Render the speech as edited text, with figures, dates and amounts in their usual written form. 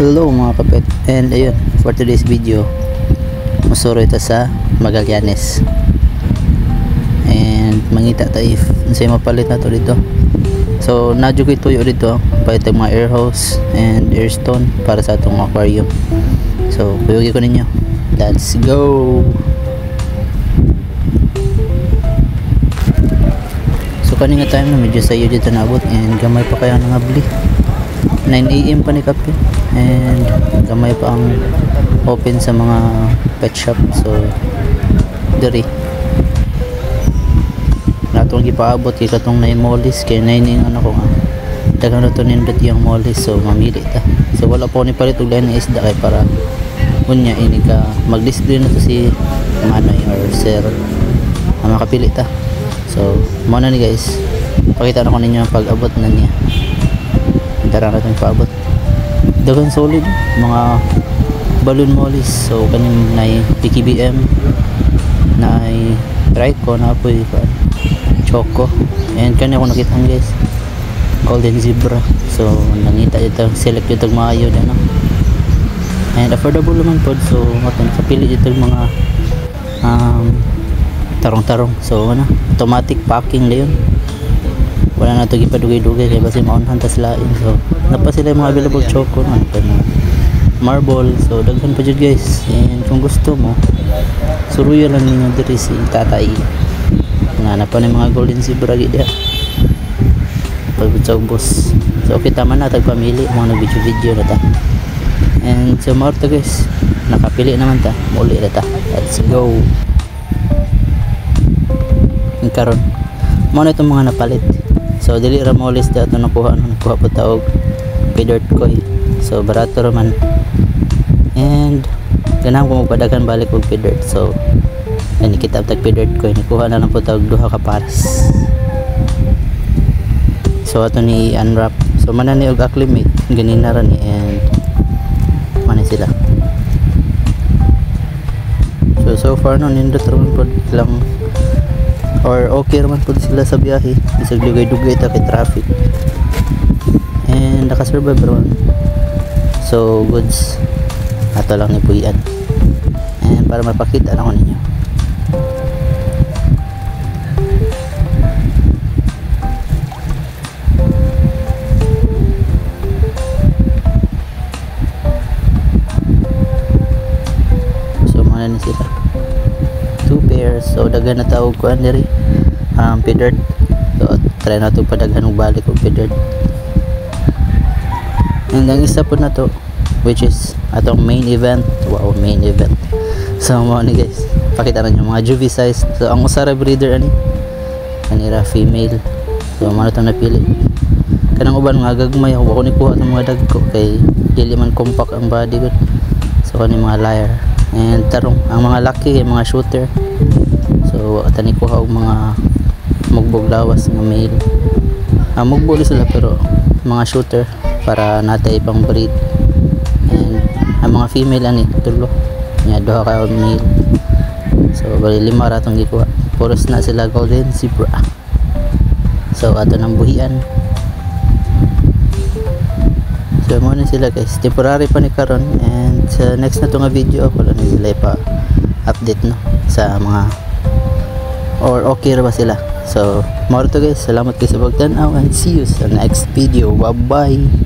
Hello mga kapet, and ayun, for today's video masuro ito sa Magallanes and mangita tayo say mapalit na to dito. So nadyo ko ituyo dito palit mga air hose and air stone para sa atong aquarium. So kuyugi ko ninyo, let's go. So kanina time na medyo sayo dito naabot and gamay pa kaya nangabli. 9 AM pa ni Kape and gamay pa ang open sa mga pet shop. So diri natong gipaabot kay katong 9 mollies kay 9 yung ano ko nga dagang na to nindot yung mollies. So mamili ta, so wala po ni palit og lain na isda kay para unya ini ka mag-display na to si Manoy or Sir makapili ta. So mo na ni guys, pakita na ko ninyo ang pag-abot na niya. Tara natin paabot. Dagang solid mga balloon mollies. So kanin na PKBM na ay Trico na po Choco and kanin ako nakita guys golden zebra. So nangita ito select ito maayo na no? And affordable naman po. So matong kapili ito mga tarong-tarong. So ano, automatic packing na yun, wala na ito gipadugay-dugay kaya basi maunhan tas lain. So napa sila yung mga available choco na marble. So daghan pa dyan guys, and kung gusto mo suruyo lang ninyo diri si tatay nga na pa ng mga golden zebra gid pagbutsog boss. So kita man na tagpamili mga nag-video na ta and so more to guys, nakapili naman ta muli na ta. Let's go. And karon mo na itong mga napalit. So dili ra mollies dato nakuha po taog pay-dirt koi. So barato raman and ganang ko magpadagan balik og pay-dirt. So ani kita tag pay-dirt koi nakuha na lang po taog duha ka pares. So ato ni unwrap. So man ni og acclimate ganina ra ni and man sila. So far no nindot raman pod lang or okay naman po sila sa biyahe, isag dugay-dugay ta kay traffic and nakasurvive ron. So goods ato lang ni puyan and para mapakita na ko ninyo. So mga ni sila 2 pairs. So daghan na tawag ko andiri pay-dirt. So try na ito padaghan og balik og pay-dirt. And ang isa po na to which is atong main event. Wow, main event. So mo ni guys, pakita na nyo mga juvie size. So ang usara breeder ani kanira female. So mo na itong napili. Kanang uban mga gagmay ako ni kuha ng mga dagko kay dili man compact ang body ko. So kani mga liar and tarong ang mga laki kay mga shooter. So atani kuha og mga mugbog lawas nga male. Mugbog sila pero mga shooter para natay pang breed. And ang mga female ani tulo nya duha ka male. So bali 5 ra tong gikuha. Puros na sila golden zebra. So ato nang buhian. So mo na sila guys, temporary pa ni karon and sa next na to nga video ako lang sila pa update no sa mga or okay ra ba sila. So more to guys, salamat kayo sa pagtanaw and see you sa next video. Bye bye.